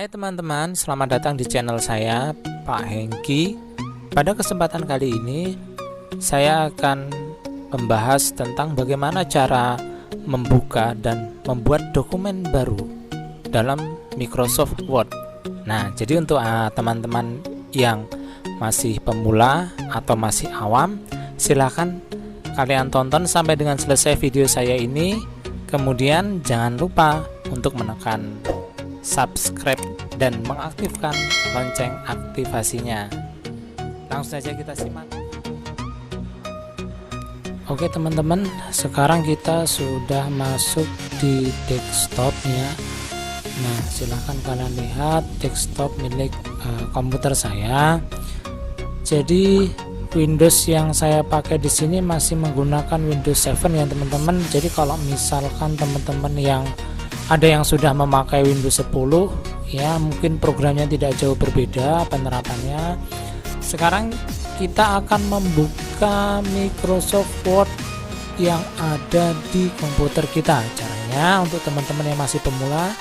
Hai teman-teman, selamat datang di channel saya, Pak Hengki. Pada kesempatan kali ini, saya akan membahas tentang bagaimana cara membuka dan membuat dokumen baru dalam Microsoft Word. Nah, jadi untuk teman-teman yang masih pemula atau masih awam, silahkan kalian tonton sampai dengan selesai video saya ini. Kemudian jangan lupa untuk menekan subscribe dan mengaktifkan lonceng aktivasinya. Langsung saja kita simak. Oke teman-teman, sekarang kita sudah masuk di desktop ya. Nah, silahkan kalian lihat desktop milik komputer saya. Jadi Windows yang saya pakai di sini masih menggunakan Windows 7 ya teman-teman. Jadi kalau misalkan teman-teman yang ada yang sudah memakai Windows 10 ya, mungkin programnya tidak jauh berbeda penerapannya. Sekarang kita akan membuka Microsoft Word yang ada di komputer kita. Caranya untuk teman-teman yang masih pemula,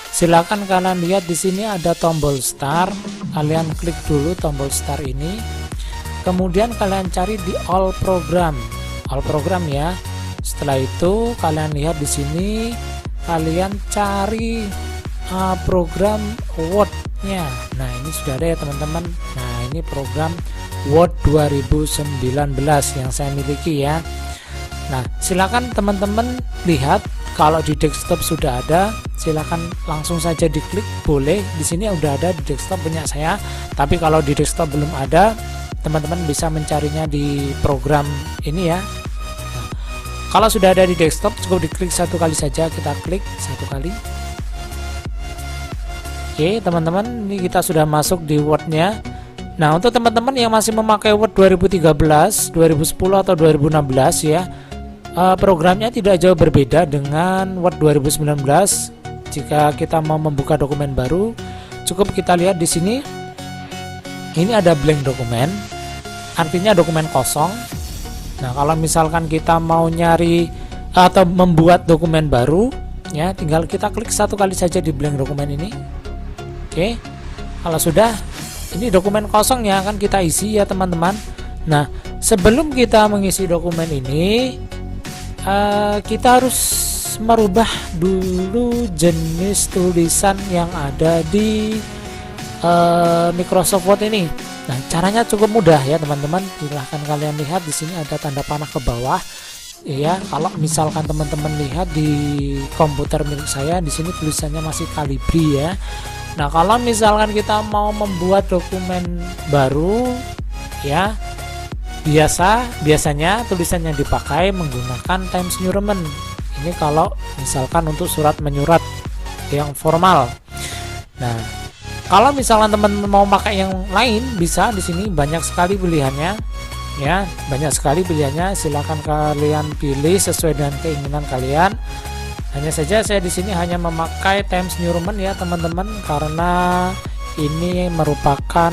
silakan kalian lihat di sini ada tombol start. Kalian klik dulu tombol start ini. Kemudian kalian cari di all program ya. Setelah itu kalian lihat di sini, kalian cari program Word-nya. Nah, ini sudah ada ya teman-teman. Nah, ini program Word 2019 yang saya miliki ya. Nah, silakan teman-teman lihat kalau di desktop sudah ada, silakan langsung saja diklik, boleh. Di sini udah ada di desktop punya saya. Tapi kalau di desktop belum ada, teman-teman bisa mencarinya di program ini ya. Kalau sudah ada di desktop, cukup diklik satu kali saja. Kita klik satu kali. Oke teman-teman, ini kita sudah masuk di Word-nya. Nah, untuk teman-teman yang masih memakai Word 2013, 2010 atau 2016 ya, programnya tidak jauh berbeda dengan Word 2019. Jika kita mau membuka dokumen baru, cukup kita lihat di sini. Ini ada blank dokumen, artinya dokumen kosong. Nah, kalau misalkan kita mau nyari atau membuat dokumen baru ya, tinggal kita klik satu kali saja di blank dokumen ini. Oke, kalau sudah, ini dokumen kosong ya, akan kita isi ya teman-teman. Nah, sebelum kita mengisi dokumen ini, kita harus merubah dulu jenis tulisan yang ada di Microsoft Word ini. Nah, caranya cukup mudah ya teman-teman. Silahkan kalian lihat di sini ada tanda panah ke bawah. Ya, kalau misalkan teman-teman lihat di komputer milik saya, di sini tulisannya masih Calibri ya. Nah, kalau misalkan kita mau membuat dokumen baru ya, biasanya tulisan yang dipakai menggunakan Times New Roman. Ini kalau misalkan untuk surat menyurat yang formal. Nah, kalau misalkan teman-teman mau pakai yang lain, bisa. Di sini banyak sekali pilihannya ya, banyak sekali pilihannya. Silakan kalian pilih sesuai dengan keinginan kalian. Hanya saja saya di sini hanya memakai Times New Roman ya teman-teman, karena ini merupakan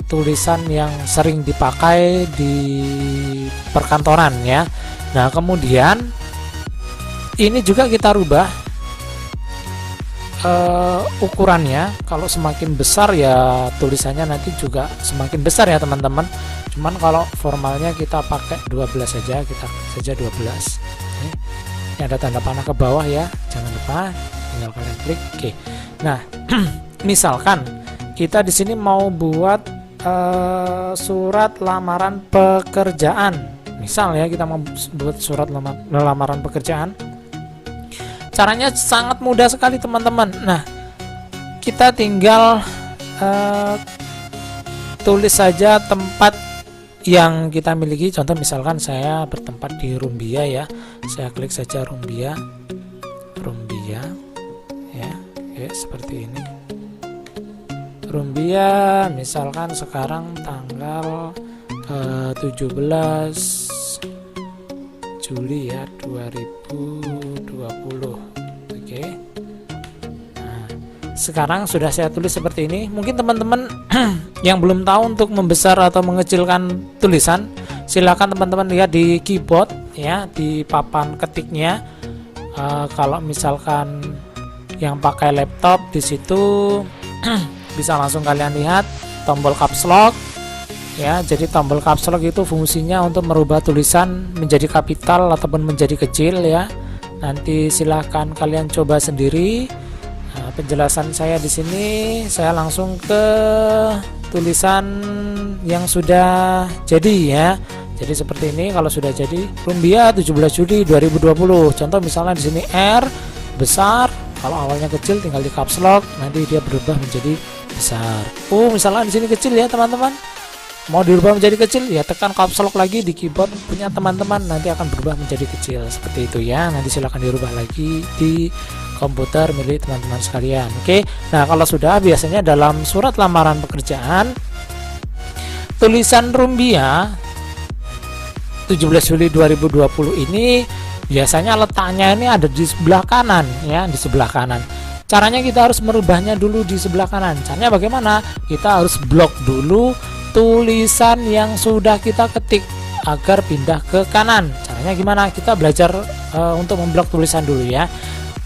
tulisan yang sering dipakai di perkantoran ya. Nah, kemudian ini juga kita rubah ukurannya. Kalau semakin besar ya tulisannya nanti juga semakin besar ya teman-teman. Cuman kalau formalnya kita pakai 12 saja, kita saja 12. Ini ada tanda panah ke bawah ya, jangan lupa, tinggal kalian klik. Oke. Nah, misalkan kita di sini mau buat surat lamaran pekerjaan. Misal ya, kita mau buat surat lamaran pekerjaan. Caranya sangat mudah sekali teman-teman. Nah, kita tinggal tulis saja tempat yang kita miliki. Contoh misalkan saya bertempat di Rumbia ya, saya klik saja Rumbia ya. Oke, seperti ini. Rumbia, misalkan sekarang tanggal 17 Juli ya 2020. Oke. Nah, sekarang sudah saya tulis seperti ini. Mungkin teman-teman yang belum tahu untuk membesar atau mengecilkan tulisan, silakan teman-teman lihat di keyboard ya, di papan ketiknya. Kalau misalkan yang pakai laptop di situ bisa langsung kalian lihat tombol caps lock ya. Jadi tombol caps lock itu fungsinya untuk merubah tulisan menjadi kapital ataupun menjadi kecil ya. Nanti silahkan kalian coba sendiri. Nah, penjelasan saya di sini saya langsung ke tulisan yang sudah jadi ya. Jadi seperti ini kalau sudah jadi Rumbia 17 Juli 2020. Contoh misalnya di sini R besar, kalau awalnya kecil tinggal di caps lock, nanti dia berubah menjadi besar. Misalnya di sini kecil ya teman-teman. Mau dirubah menjadi kecil ya tekan caps lock lagi di keyboard punya teman-teman, nanti akan berubah menjadi kecil seperti itu ya. Nanti silahkan dirubah lagi di komputer milik teman-teman sekalian. Oke. Nah, kalau sudah biasanya dalam surat lamaran pekerjaan tulisan Rumbia 17 Juli 2020 ini biasanya letaknya ini ada di sebelah kanan ya, di sebelah kanan. Caranya kita harus merubahnya dulu di sebelah kanan. Caranya bagaimana? Kita harus blok dulu tulisan yang sudah kita ketik agar pindah ke kanan. Caranya gimana? Kita belajar untuk memblok tulisan dulu ya.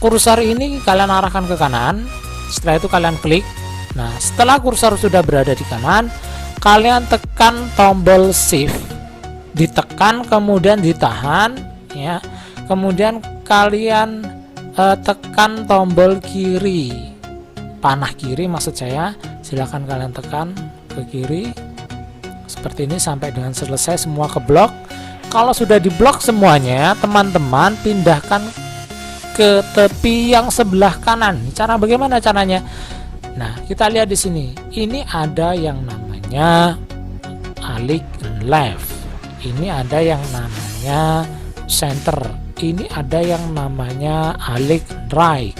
Kursor ini kalian arahkan ke kanan, setelah itu kalian klik. Nah, setelah kursor sudah berada di kanan, kalian tekan tombol shift, ditekan kemudian ditahan ya, kemudian kalian tekan tombol kiri, panah kiri maksud saya, silahkan kalian tekan ke kiri seperti ini sampai dengan selesai semua ke blok. Kalau sudah diblok semuanya, teman-teman pindahkan ke tepi yang sebelah kanan. Cara bagaimana caranya? Nah, kita lihat di sini. Ini ada yang namanya alik left. Ini ada yang namanya center. Ini ada yang namanya alik right.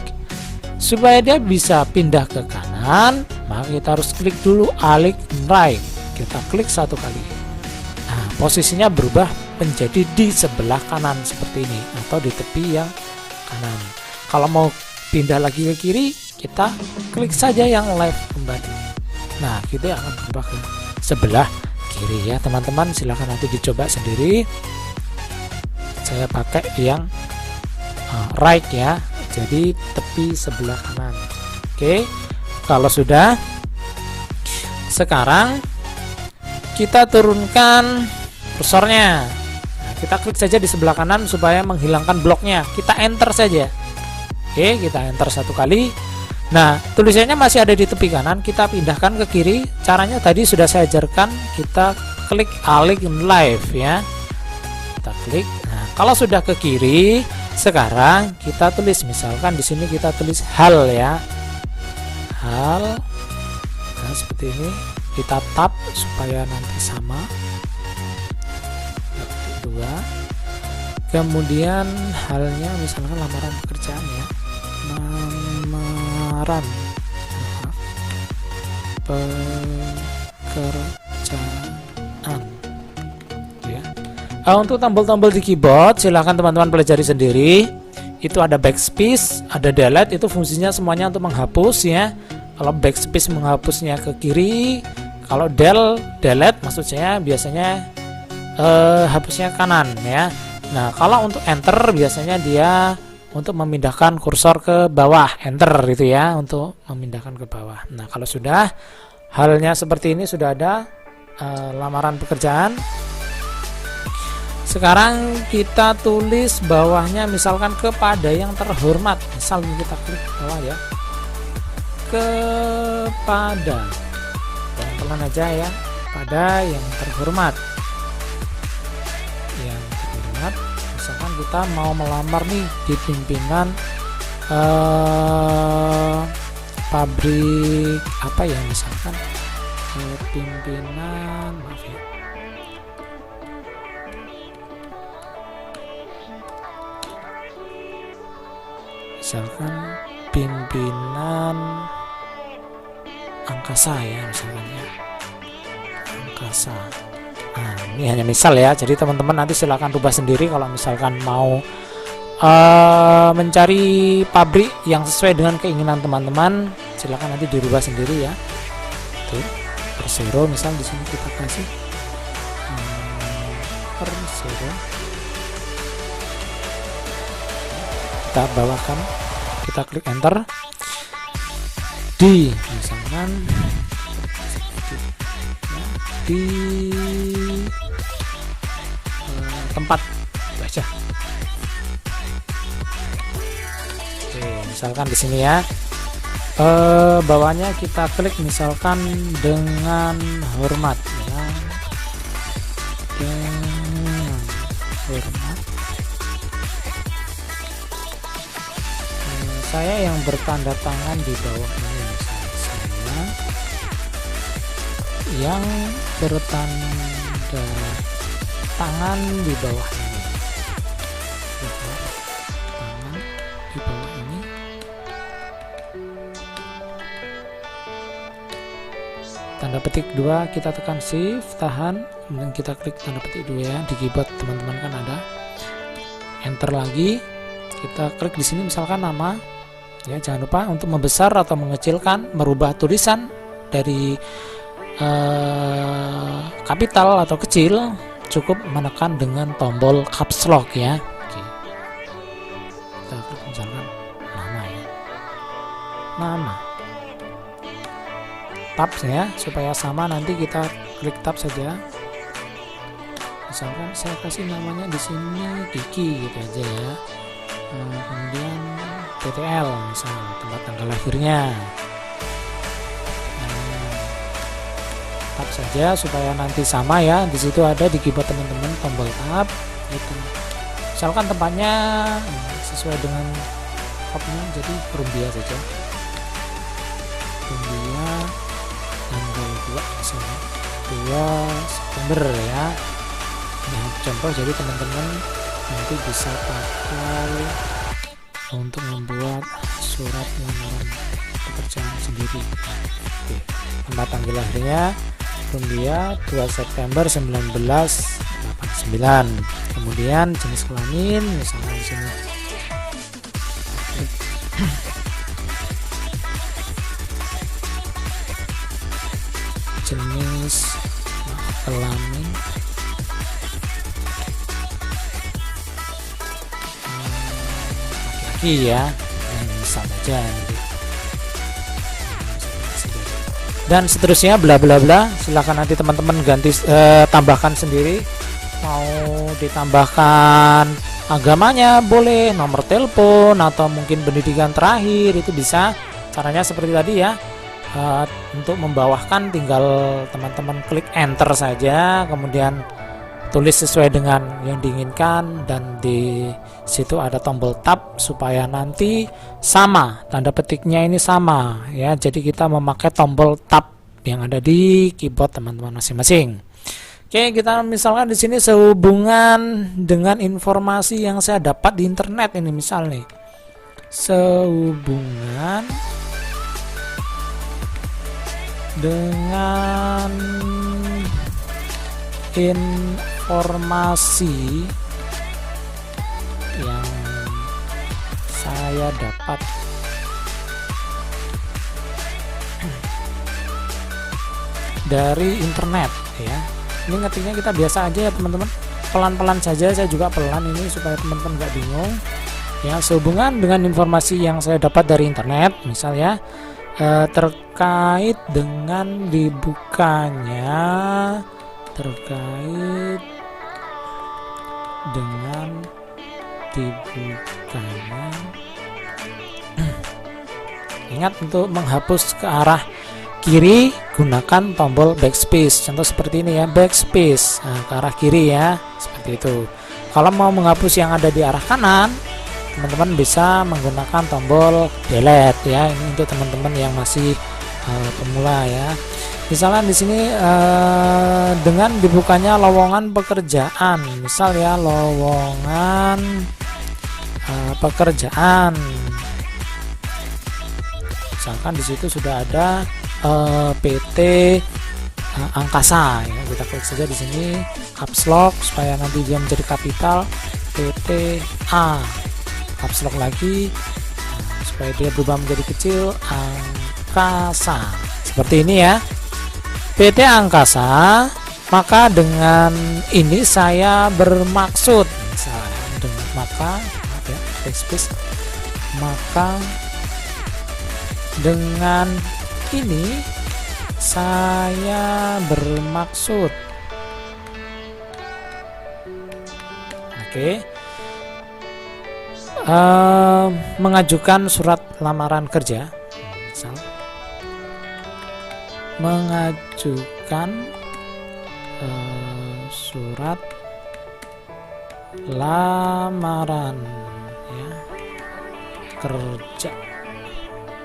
Supaya dia bisa pindah ke kanan, maka kita harus klik dulu alik right. Kita klik satu kali. Nah, posisinya berubah menjadi di sebelah kanan seperti ini atau di tepi yang kanan. Kalau mau pindah lagi ke kiri, kita klik saja yang left kembali. Nah, kita akan berubah ke sebelah kiri ya teman-teman. Silahkan nanti dicoba sendiri. Saya pakai yang right ya, jadi tepi sebelah kanan. Oke, kalau sudah, sekarang kita turunkan kursornya. Nah, kita klik saja di sebelah kanan supaya menghilangkan bloknya. Kita enter saja. Oke, kita enter satu kali. Nah, tulisannya masih ada di tepi kanan, kita pindahkan ke kiri. Caranya tadi sudah saya ajarkan, kita klik alik left ya. Kita klik. Nah, kalau sudah ke kiri, sekarang kita tulis, misalkan di sini kita tulis hal ya. Hal. Nah, seperti ini. Kita tap supaya nanti sama. Kedua. Kemudian halnya misalkan lamaran pekerjaan ya. Lamaran pekerjaan ya. Untuk tombol-tombol di keyboard silahkan teman-teman pelajari sendiri. Itu ada backspace, ada delete, itu fungsinya semuanya untuk menghapus ya. Kalau backspace menghapusnya ke kiri, kalau delete maksud saya biasanya hapusnya kanan ya. Nah, kalau untuk enter biasanya dia untuk memindahkan kursor ke bawah, enter itu ya, untuk memindahkan ke bawah. Nah, kalau sudah halnya seperti ini, sudah ada lamaran pekerjaan. Sekarang kita tulis bawahnya misalkan kepada yang terhormat. Misal kita klik bawah ya. Kepada, pelan-pelan aja ya, pada yang terhormat. Yang terhormat, misalkan kita mau melamar nih di pimpinan pabrik apa ya, misalkan pimpinan, maaf ya, misalkan pimpinan angkasa ya, misalkan ya, angkasa. Nah, ini hanya misal ya, jadi teman-teman nanti silakan rubah sendiri kalau misalkan mau mencari pabrik yang sesuai dengan keinginan teman-teman, silakan nanti dirubah sendiri ya. Tuh, Persero misal di sini kita kasih Persero, kita bawakan, kita klik enter. di misalkan di tempat baca. Oke, misalkan di sini ya. Bawahnya kita klik misalkan dengan hormat ya. Dengan hormat. Saya yang bertanda tangan di bawah ini, misalnya saya yang bertanda tangan di bawah ini, tangan di bawah ini. Tanda petik 2 kita tekan shift, tahan, kemudian kita klik tanda petik 2 ya di keyboard teman-teman kan ada. Enter lagi, kita klik di sini misalkan nama. Ya, jangan lupa untuk membesar atau mengecilkan, merubah tulisan dari kapital atau kecil cukup menekan dengan tombol caps lock ya. Oke. Kita klik misalkan nama ya. Nama. Tab ya, supaya sama nanti kita klik tab saja. Misalkan saya kasih namanya di sini Kiki gitu aja ya. Kemudian TTL misalnya tempat tanggal lahirnya. Tab saja supaya nanti sama ya. Di situ ada di keyboard teman-teman tombol tab gitu. Misalkan tempatnya sesuai dengan tabnya, jadi Rumbia saja. Rumbia tanggal 2 misalnya 2 September ya. Nah, contoh jadi teman-teman nanti bisa pakai untuk membuat surat lamaran pekerjaan sendiri. Oke. Tempat tanggal lahirnya Rumbia 2 September 1989. Kemudian jenis kelamin misalnya di sini. Jenis kelamin laki-laki ya, misal aja nanti. Dan seterusnya bla bla bla. Silakan nanti teman-teman ganti tambahkan sendiri. Mau ditambahkan agamanya boleh, nomor telepon atau mungkin pendidikan terakhir itu bisa. Caranya seperti tadi ya. Untuk membawahkan tinggal teman-teman klik enter saja, kemudian tulis sesuai dengan yang diinginkan, dan di situ ada tombol tab supaya nanti sama, tanda petiknya ini sama ya. Jadi kita memakai tombol tab yang ada di keyboard teman-teman masing-masing. Oke, kita misalkan di sini sehubungan dengan informasi yang saya dapat di internet ini misalnya. Sehubungan dengan informasi yang saya dapat dari internet ya. Ini ngetiknya kita biasa aja ya teman-teman, pelan-pelan saja, saya juga pelan ini supaya teman-teman nggak bingung ya. Sehubungan dengan informasi yang saya dapat dari internet misalnya terkait dengan dibukanya, terkait dengan dibukanya. Ingat untuk menghapus ke arah kiri gunakan tombol backspace. Contoh seperti ini ya, backspace. Nah, ke arah kiri ya, seperti itu. Kalau mau menghapus yang ada di arah kanan, teman-teman bisa menggunakan tombol delete ya. Ini untuk teman-teman yang masih pemula ya. Misalnya di sini dengan dibukanya lowongan pekerjaan, misal ya lowongan pekerjaan. Misalkan di situ sudah ada PT Angkasa ya. Kita klik saja di sini caps lock supaya nanti dia menjadi kapital, PT A. Caps lock lagi supaya dia berubah menjadi kecil, Angkasa. Seperti ini ya. PT Angkasa. Maka dengan ini saya bermaksud misalnya dengan maka ya, space, maka dengan ini saya bermaksud mengajukan surat lamaran kerja. Misal mengajukan surat lamaran ya, kerja.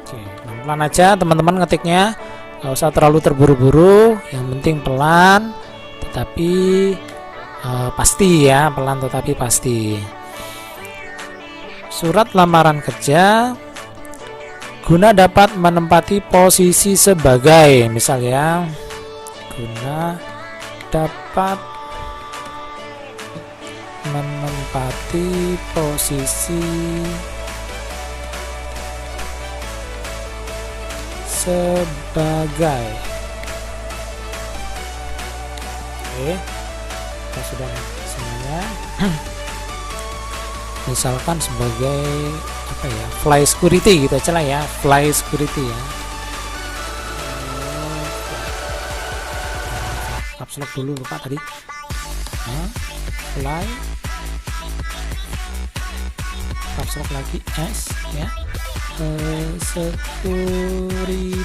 Oke, pelan-pelan aja teman-teman ngetiknya, nggak usah terlalu terburu-buru, yang penting pelan tetapi pasti ya, pelan tetapi pasti. Surat lamaran kerja guna dapat menempati posisi sebagai, misal ya, guna dapat menempati posisi sebagai. Oke, kita sudah semuanya. Misalkan sebagai apa ya, fly security gitu aja lah ya, fly security ya. Caps lock dulu, lupa tadi. Fly, caps lock lagi S ya, security,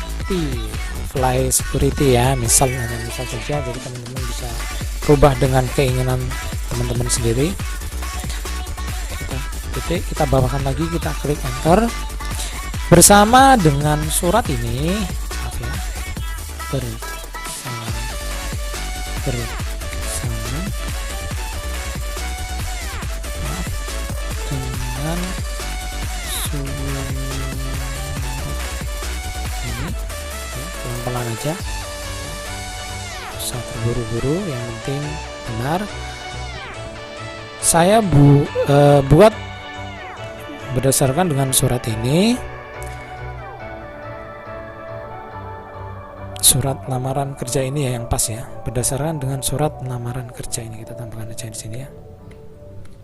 fly security ya, misal saja, jadi teman-teman bisa rubah dengan keinginan teman-teman sendiri. Kita bawakan lagi, kita klik enter. Bersama dengan surat ini, bersama dengan surat ini, pelan-pelan aja, usah terburu-buru, yang penting benar. Saya buat berdasarkan dengan surat ini, surat lamaran kerja ini ya yang pas ya, berdasarkan dengan surat lamaran kerja ini, kita tambahkan aja di sini ya.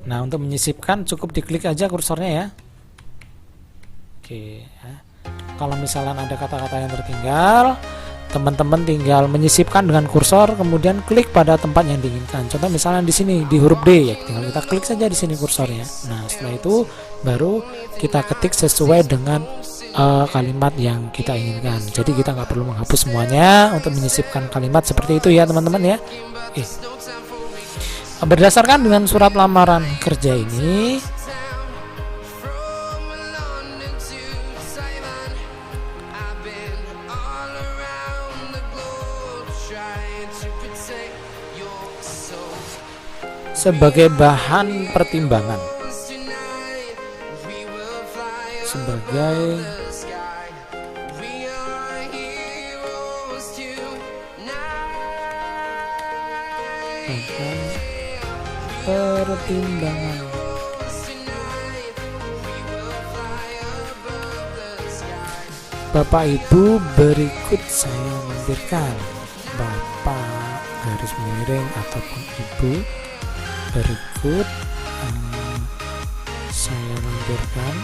Nah, untuk menyisipkan cukup diklik aja kursornya ya. Oke ya. Kalau misalnya ada kata-kata yang tertinggal, teman-teman tinggal menyisipkan dengan kursor, kemudian klik pada tempat yang diinginkan. Contoh misalnya di sini di huruf D ya, tinggal kita klik saja di sini kursornya. Nah, setelah itu baru kita ketik sesuai dengan kalimat yang kita inginkan. Jadi kita nggak perlu menghapus semuanya untuk menyisipkan kalimat seperti itu ya teman-teman ya. Berdasarkan dengan surat lamaran kerja ini, sebagai bahan pertimbangan, sebagai bahan pertimbangan. Bapak Ibu, berikut saya lampirkan. Bapak garis miring ataupun Ibu, berikut saya lampirkan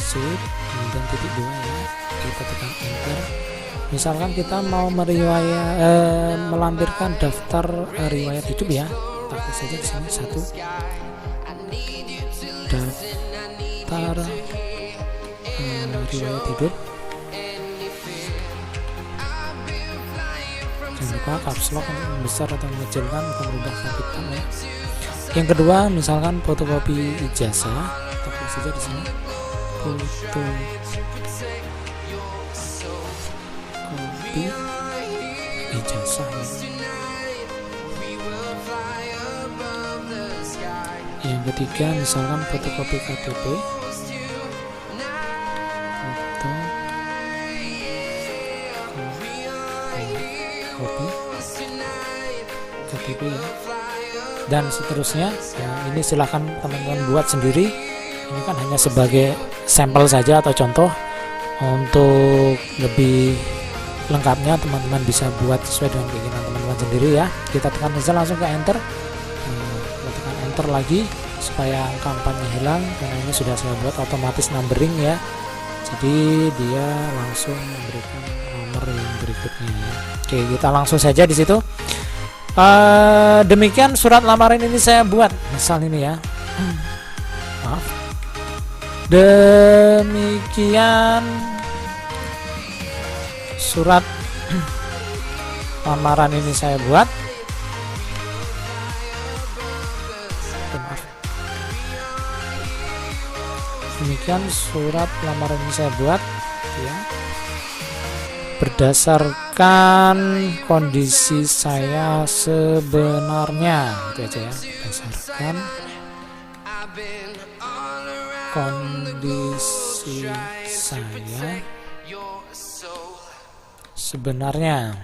sip, kemudian titik 2 ya, kita tekan enter. Misalkan kita mau melampirkan daftar riwayat hidup ya, takut saja di sini 1 daftar riwayat hidup. Jangan lupa caps lock membesar atau mengecilkan atau merubah kapital ya. Yang kedua, misalkan fotokopi ijazah, takut saja di sini fotokopi ijazah ya. Yang ketiga, misalkan fotokopi KTP, fotokopi KTP ya, dan seterusnya ya. Ini silahkan teman-teman buat sendiri, ini kan hanya sebagai sampel saja atau contoh. Untuk lebih lengkapnya teman-teman bisa buat sesuai dengan keinginan teman-teman sendiri ya. Kita tekan saja langsung ke enter, kita tekan enter lagi supaya angka-angkanya hilang, karena ini sudah saya buat otomatis numbering ya, jadi dia langsung memberikan nomor yang berikutnya ya. Oke, kita langsung saja di situ. Demikian surat lamaran ini saya buat, misal ini ya. Maaf. Demikian surat lamaran ini saya buat. Maaf. Demikian surat lamaran ini saya buat ya, berdasarkan kondisi saya sebenarnya, itu aja ya, berdasarkan kondisi saya sebenarnya.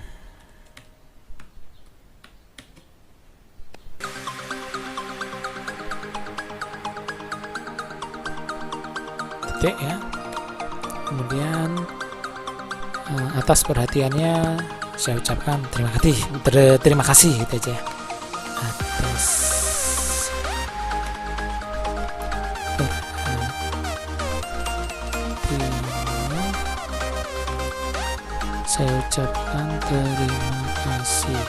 Titik ya. Kemudian atas perhatiannya saya ucapkan terima kasih gitu aja atas perhatiannya, saya ucapkan terima kasih.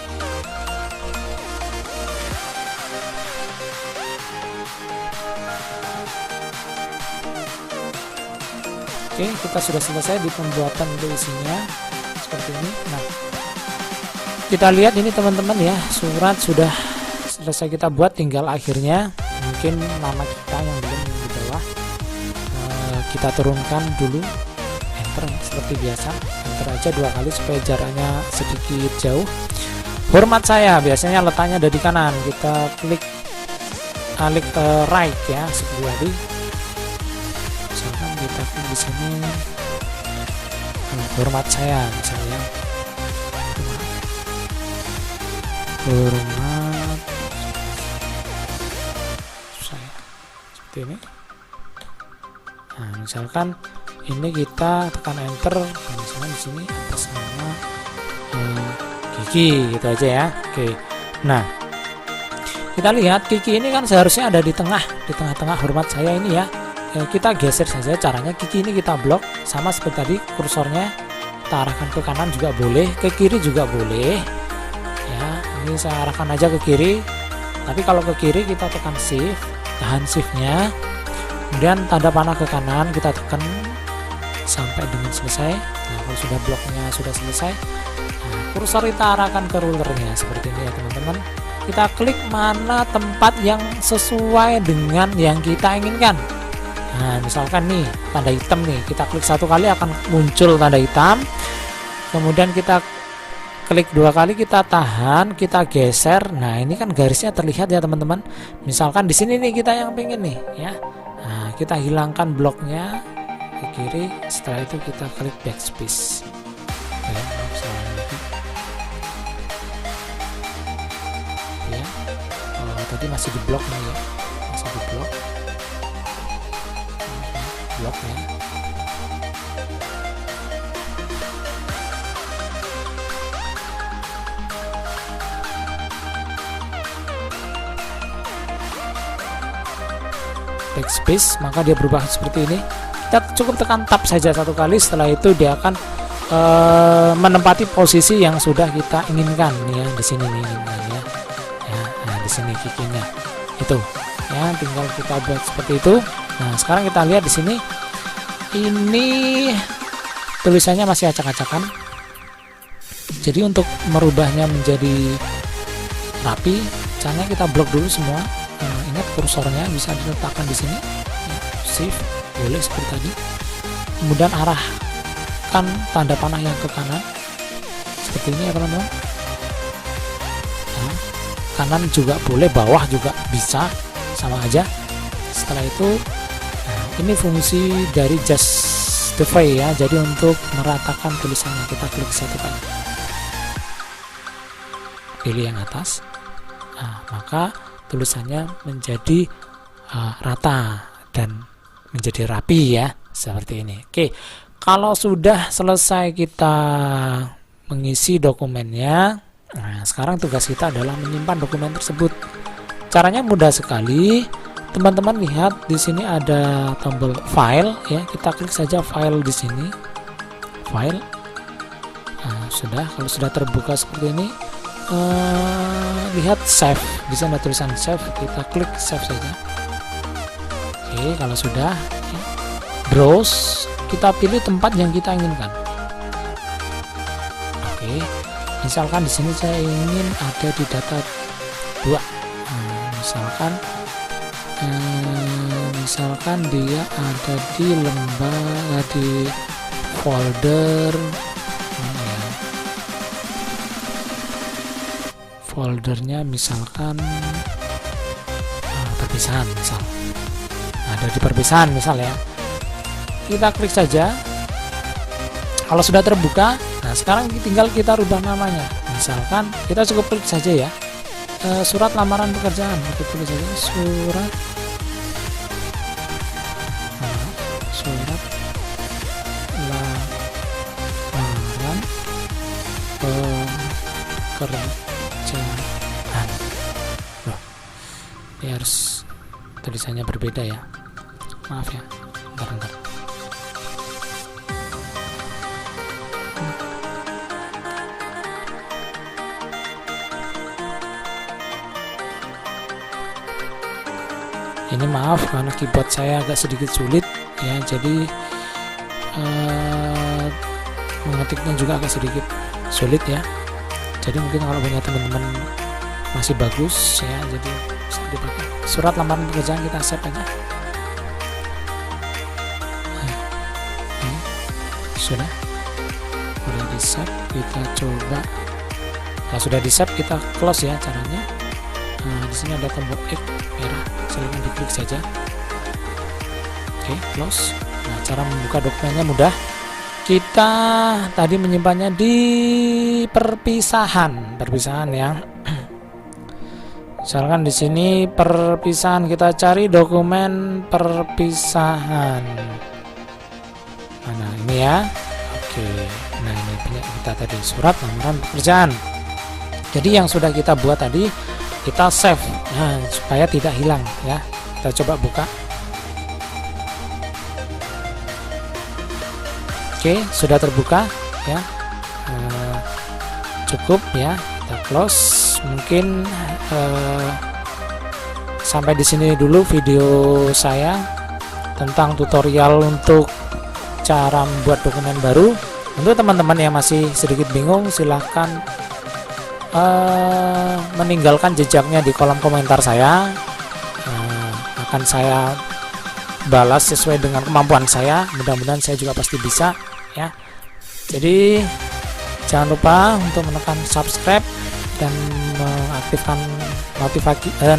Oke, kita sudah selesai di pembuatan isinya seperti ini. Nah, kita lihat ini teman-teman ya, surat sudah selesai kita buat, tinggal akhirnya mungkin nama kita yang belum di bawah, kita turunkan dulu, enter seperti biasa, enter aja 2 kali supaya jaraknya sedikit jauh. Hormat saya biasanya letaknya ada di kanan, kita klik right ya, 10 kali. Misalkan kita klik di sini, hormat saya misalnya, hormat saya seperti ini. Nah, misalkan ini kita tekan enter, misalnya di sini atas nama Kiki gitu aja ya. Oke, nah kita lihat Kiki ini kan seharusnya ada di tengah-tengah hormat saya ini ya. Kita geser saja, caranya Kiki ini kita blok, sama seperti tadi kursornya kita arahkan ke kanan juga boleh, ke kiri juga boleh ya. Ini saya arahkan aja ke kiri, tapi kalau ke kiri kita tekan shift, tahan shiftnya, kemudian tanda panah ke kanan kita tekan sampai dengan selesai. Nah, kalau sudah bloknya sudah selesai, nah, kursor kita arahkan ke rulernya seperti ini ya teman-teman. Kita klik mana tempat yang sesuai dengan yang kita inginkan. Nah, misalkan nih tanda hitam nih, kita klik 1 kali akan muncul tanda hitam, kemudian kita klik 2 kali, kita tahan, kita geser. Nah, ini kan garisnya terlihat ya teman-teman. Misalkan di sini nih kita yang pengen nih ya. Nah, kita hilangkan bloknya ke kiri, setelah itu kita klik backspace ya, ya. Tadi masih di blok nih ya, masih di blok ya. Backspace, maka dia berubah seperti ini. Kita cukup tekan tab saja 1 kali, setelah itu dia akan menempati posisi yang sudah kita inginkan nih ya, di sini nih ya. Nah, di sini kikinya itu ya, tinggal kita buat seperti itu. Nah, sekarang kita lihat di sini, ini tulisannya masih acak-acakan. Jadi untuk merubahnya menjadi rapi, caranya kita blok dulu semua. Ingat kursornya bisa diletakkan di sini, shift boleh seperti tadi. Kemudian arahkan tanda panah yang ke kanan, seperti ini ya teman-teman. Nah, kanan juga boleh, bawah juga bisa, sama aja. Setelah itu, nah, ini fungsi dari justify ya, jadi untuk meratakan tulisannya kita klik 1 kali, pilih yang atas. Nah, maka tulisannya menjadi rata dan menjadi rapi ya, seperti ini. Oke, kalau sudah selesai kita mengisi dokumennya, nah sekarang tugas kita adalah menyimpan dokumen tersebut. Caranya mudah sekali. teman-teman lihat di sini ada tombol file ya, kita klik saja file di sini, file. Nah, sudah, kalau sudah terbuka seperti ini, lihat save, di sana tulisan save, kita klik save saja. Oke, kalau sudah, ya, browse, kita pilih tempat yang kita inginkan. Oke, misalkan di sini saya ingin ada di data 2. Misalkan dia ada di lembar, di folder, foldernya misalkan perpisahan, misal ada di perpisahan misal ya, kita klik saja. Kalau sudah terbuka, nah sekarang tinggal kita rubah namanya. Misalkan kita cukup klik saja ya, surat lamaran pekerjaan, kita tulis saja surat lamaran pekerjaan. Loh, ini harus tulisannya berbeda ya, maaf ya, bentar. Ini maaf karena keyboard saya agak sedikit sulit ya, jadi mengetiknya juga agak sedikit sulit ya. Jadi mungkin kalau punya teman-teman masih bagus ya, jadi bisa dipakai. Surat lamaran pekerjaan kita save aja. Sudah di save, kita coba. Kalau sudah di save, kita close ya caranya. Nah, di sini ada tombol X merah, silahkan diklik saja. Oke, close. Nah, cara membuka dokumennya mudah. Kita tadi menyimpannya di perpisahan ya. Misalkan di sini perpisahan, kita cari dokumen perpisahan. Mana ini ya? Oke. Nah, ini punya kita tadi, surat lamaran pekerjaan. Jadi yang sudah kita buat tadi kita save, nah, supaya tidak hilang ya. Kita coba buka. Oke, sudah terbuka ya. Cukup ya, kita close. Mungkin sampai di sini dulu video saya tentang tutorial untuk cara membuat dokumen baru. Untuk teman-teman yang masih sedikit bingung, silahkan meninggalkan jejaknya di kolom komentar saya. Akan saya balas sesuai dengan kemampuan saya, mudah-mudahan saya juga pasti bisa ya. Jadi jangan lupa untuk menekan subscribe dan mengaktifkan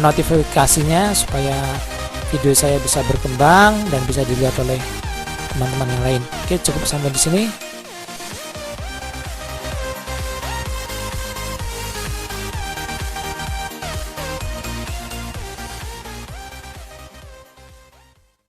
notifikasinya supaya video saya bisa berkembang dan bisa dilihat oleh teman-teman yang lain. Oke, cukup sampai di sini.